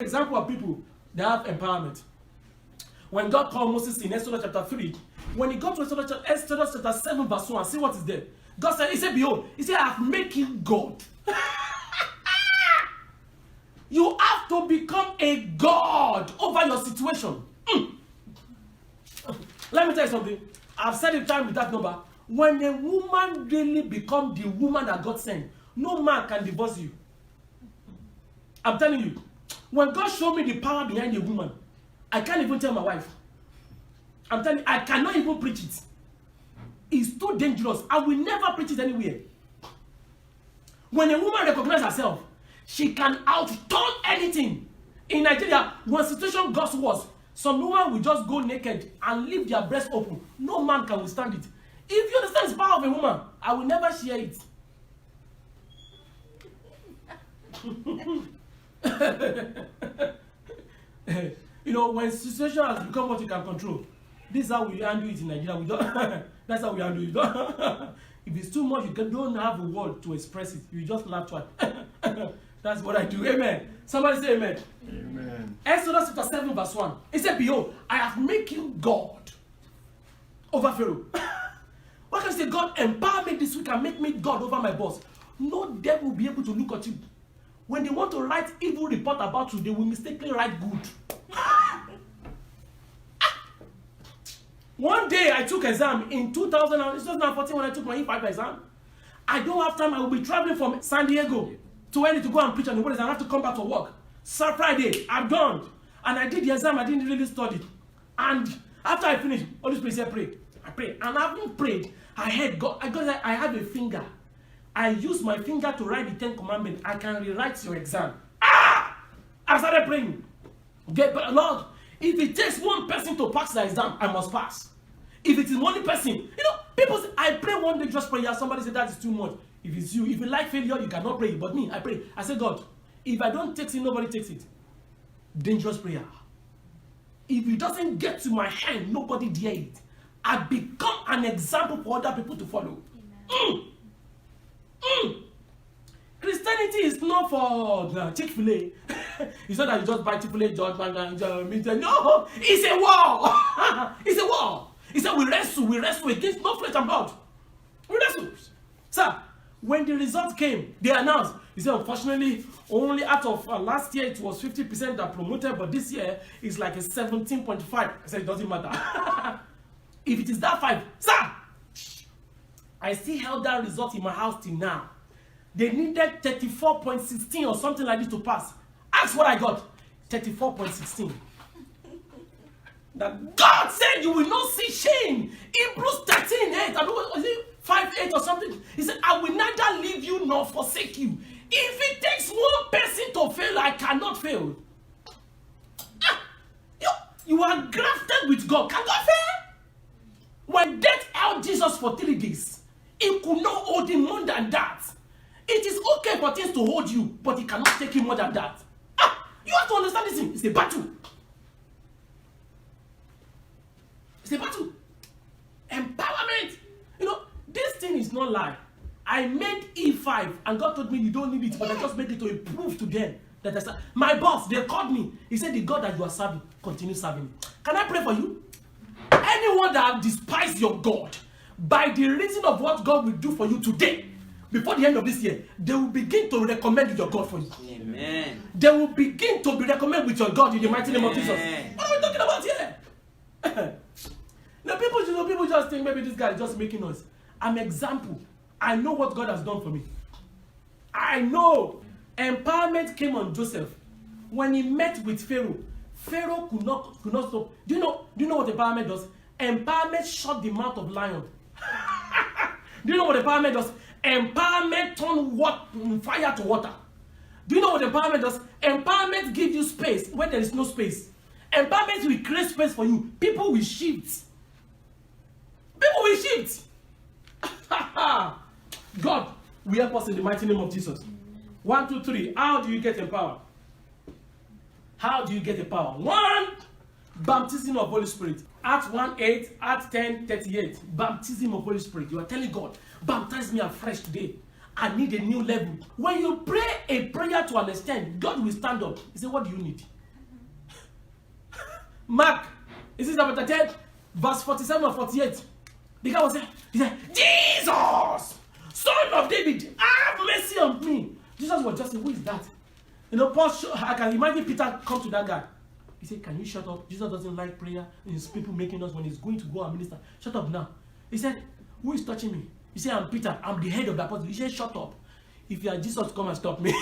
Example of people that have empowerment. When God called Moses in Exodus chapter 3, when he got to Exodus chapter 7 verse 1, see what is there. God said, he said, behold, he said, I have made you God. You have to become a God over your situation. Let me tell you something. I've said it time with that number. When a woman really becomes the woman that God sent, no man can divorce you. I'm telling you. When God showed me the power behind a woman, I can't even tell my wife. I'm telling you, I cannot even preach it. It's too dangerous. I will never preach it anywhere. When a woman recognizes herself, she can outturn anything. In Nigeria, when situation got worse, some women will just go naked and leave their breasts open. No man can withstand it. If you understand the power of a woman, I will never share it. You know, when situation has become what you can control, this is how we handle it in Nigeria. We don't. That's how we handle it. If it's too much, you don't have a word to express it. You just laugh twice. That's what I do. Amen. Somebody say amen. Amen. Exodus chapter 7 verse 1. It said, behold, I have made you God over Pharaoh. Why can you say, God, empower me this week and make me God over my boss? No devil will be able to look at you. When they want to write evil report about you, they will mistakenly write good. One day I took exam in 2014 when I took my E5 exam. I don't have time. I will be traveling from San Diego to LA to go and preach on the Wednesday. I have to come back to work. So Friday, I'm done. And I did the exam. I didn't really study. And after I finished, Holy Spirit said, pray. I prayed. And after prayed, I heard God. I have a finger. I use my finger to write the 10 commandments. I can rewrite your exam. I started praying. But Lord, if it takes one person to pass the exam, I must pass. If it is one person, you know, people say, I pray one dangerous prayer. Somebody said that is too much. If it's you, if you like failure, you cannot pray. But me, I pray. I say, God, if I don't take it, nobody takes it. Dangerous prayer. If it doesn't get to my hand, nobody dare it. I become an example for other people to follow. Christianity is not for the Chick-fil-A. It's not that you just buy Chick-fil-A, no, it's a war. It's a war. He said we wrestle against no flesh and blood. We wrestle. Sir, when the result came, they announced. He said, unfortunately, only out of last year it was 50% that promoted, but this year it's like a 17.5. I said, it doesn't matter. If it is that 5, sir, I still held that result in my house till now. They needed 34.16 or something like this to pass. Ask what I got. 34.16. That God said you will not see shame. Hebrews 13:8. I don't know, was it 5:8 or something? He said, I will neither leave you nor forsake you. If it takes one person to fail, I cannot fail. You are grafted with God. Can God fail? When death held Jesus for 3 days, it could not hold him more than that. It is okay for things to hold you, but it cannot take you more than that. You have to understand this thing. It's a battle. It's a battle. Empowerment. You know, this thing is not lie. I made E5 and God told me you don't need it, but I just made it to prove to them that my boss, they called me. He said, the God that you are serving, continue serving me. Can I pray for you? Anyone that despises your God, by the reason of what God will do for you today, before the end of this year, they will begin to recommend your God for you. Amen. They will begin to be recommended with your God in the mighty name of Jesus. What are we talking about here? Now, people just think maybe this guy is just making noise. I'm an example. I know what God has done for me. I know. Empowerment came on Joseph when he met with Pharaoh. Pharaoh could not stop. Do you know what empowerment does? Empowerment shut the mouth of lion. Do you know what empowerment does? Empowerment turns fire to water. Do you know what empowerment does? Empowerment gives you space when there is no space. Empowerment will create space for you. People will shift. People will shift. God will help us in the mighty name of Jesus. 1, 2, 3. How do you get empowered? How do you get empowered? 1, baptism of Holy Spirit. Acts 1:8, Acts 10:38. Baptism of Holy Spirit. You are telling God, baptize me afresh today. I need a new level. When you pray a prayer to an extent, God will stand up. He said, what do you need? Mark, is it chapter 10, verse 47 or 48? The guy was saying, he said, Jesus, Son of David, have mercy on me. Jesus was just saying, who is that? You know, Paul, I can imagine Peter come to that guy. He said, can you shut up? Jesus doesn't like prayer. It's people making us when he's going to go and minister. Shut up now. He said, who is touching me? He said, I'm Peter. I'm the head of the apostle. He said, shut up. If you are Jesus, come and stop me.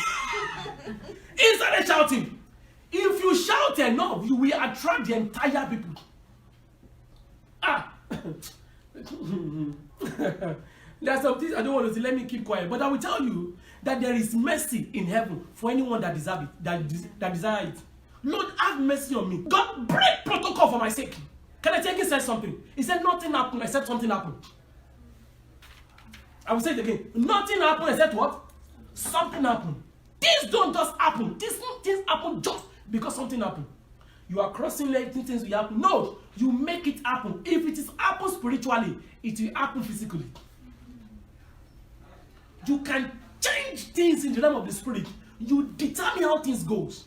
He started shouting. If you shout enough, you will attract the entire people. Ah. There are some things I don't want to say. Let me keep quiet. But I will tell you that there is mercy in heaven for anyone that deserves it, that desire it. Lord, have mercy on me. God, break protocol for my sake. Can I take it? Say something. He said nothing happened except something happened. I will say it again. Nothing happened except what? Something happened. Things don't just happen. Things happen just because something happened. You are crossing letting things will happen. No, you make it happen. If it is happen spiritually, it will happen physically. You can change things in the realm of the spirit. You determine how things goes.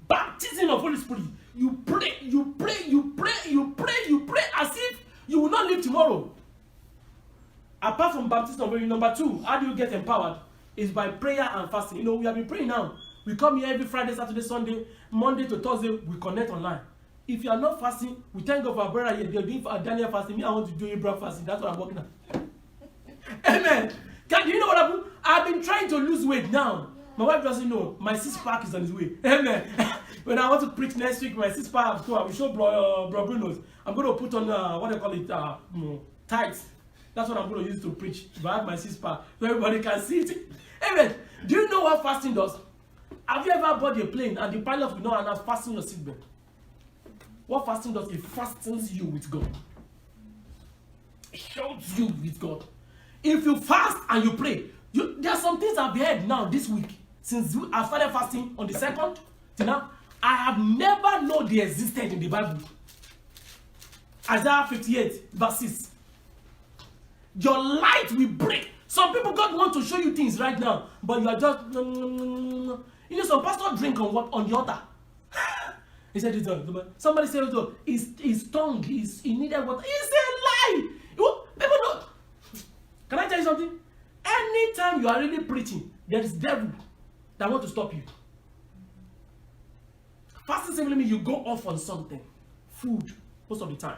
Baptism of Holy Spirit. You pray, you pray, you pray, you pray, you pray as if you will not live tomorrow. Apart from baptism of Holy Spirit, number 2, how do you get empowered? Is by prayer and fasting. You know, we have been praying now. We come here every Friday, Saturday, Sunday, Monday to Thursday, we connect online. If you are not fasting, we thank God for our brother here. They're doing Daniel fasting. Me, I want to do Abraham fasting. That's what I'm working on. Amen. Do you know what happened? I've been trying to lose weight now. My wife doesn't know. My 6-pack is on his way. Amen. When I want to preach next week, my 6-pack, so I will show Bro Bruno's. I'm going to put on, what do you call it, tights. That's what I'm going to use to preach. If I have my 6-pack, so everybody can see it. Amen. Do you know what fasting does? Have you ever bought a plane and the pilot will know and have fastened your seatbelt? What fasting does? It fastens you with God. It helps you with God. If you fast and you pray, there are some things I've heard now this week. Since I started fasting on the 2nd till now, I have never known they existed in the Bible. Isaiah 58 verse 6. Your light will break. Some people God want to show you things right now, but you are just you know, some pastor drink on what? On the altar. He said it's somebody said his tongue he needed water. It's a lie. People don't. Can I tell you something? Anytime you are really preaching, there is devil that want to stop you. Fasting simply means you go off on something. Food, most of the time.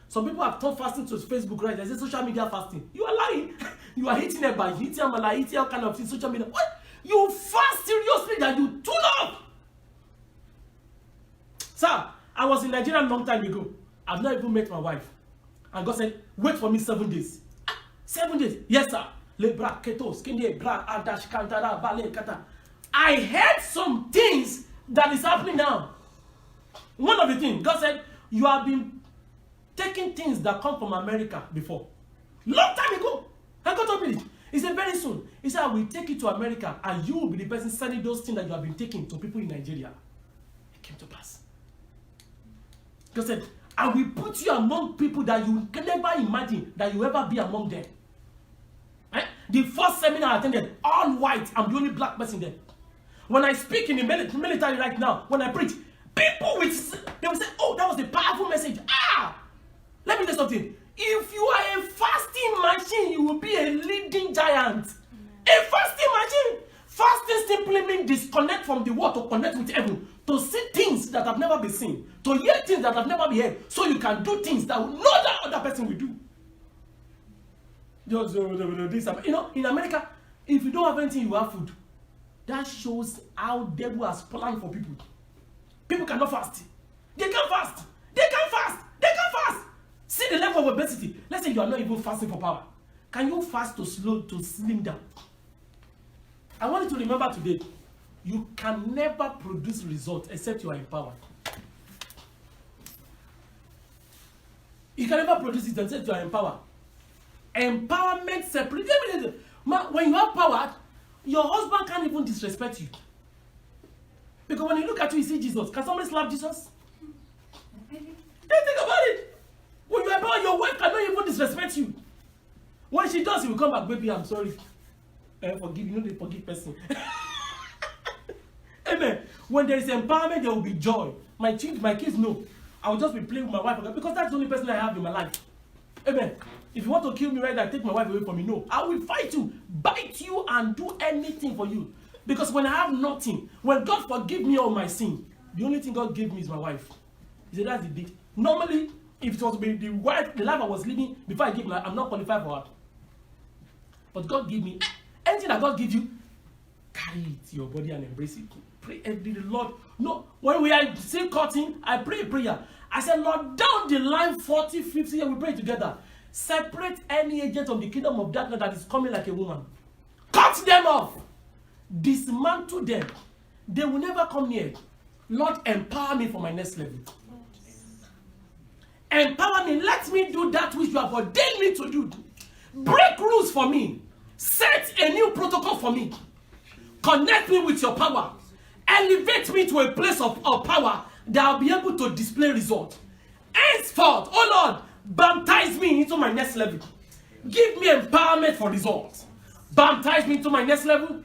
Some people have turned fasting to Facebook, right? There's a social media fasting. You are lying. You are eating about eating amala, eating all kind of things, social media. What? You fast seriously that you tune up. Sir, I was in Nigeria a long time ago. I've not even met my wife. And God said, wait for me 7 days. 7 days? Yes, sir. I heard some things that is happening now. One of the things, God said, you have been taking things that come from America before. Long time ago. And God told me this. He said, very soon. He said, I will take it to America and you will be the person sending those things that you have been taking to people in Nigeria. It came to pass. God said, I will put you among people that you can never imagine that you ever be among them. The first seminar I attended, all white, I'm the only black person there. When I speak in the military right now, when I preach, people they will say, oh, that was a powerful message. Let me tell you something. If you are a fasting machine, you will be a leading giant. A fasting machine. Fasting simply means disconnect from the world to connect with heaven, to see things that have never been seen, to hear things that have never been heard, so you can do things that no other person will do. You know, in America, if you don't have anything, you have food. That shows how devil has planned for people. People cannot fast. They can't fast. They can't fast. They can't fast. See the level of obesity. Let's say you are not even fasting for power. Can you fast to slim down? I want you to remember today, you can never produce results except you are empowered. You can never produce it except you are empowered. Empowerment separates. When you are powered, your husband can't even disrespect you. Because when you look at you, you see Jesus. Can somebody slap Jesus? Think about it. When you are powered, your wife cannot even disrespect you. When she does, he will come back, baby, I'm sorry. Forgive, you know they forgive person. Amen. When there is empowerment, there will be joy. My kids know. I will just be playing with my wife because that's the only person I have in my life. Amen. If you want to kill me right now, take my wife away from me. No, I will fight you, bite you, and do anything for you. Because when I have nothing, when God forgive me all my sin, the only thing God gave me is my wife. He said that's the big. Normally, if it was to be the life I was living before I gave her, I'm not qualified for her. But God gave me anything that God gives you, carry it to your body and embrace it. Pray every day, Lord. No, when we are still cutting, I pray a prayer. I said, Lord, down the line 40, 50 years, we pray together. Separate any agent of the kingdom of darkness that is coming like a woman. Cut them off. Dismantle them. They will never come near. Lord, empower me for my next level. Empower me. Let me do that which you have ordained me to do. Break rules for me. Set a new protocol for me. Connect me with your power. Elevate me to a place of power that I'll be able to display results. Henceforth, oh Lord, baptize me into my next level. Give me empowerment for results. Baptize me into my next level.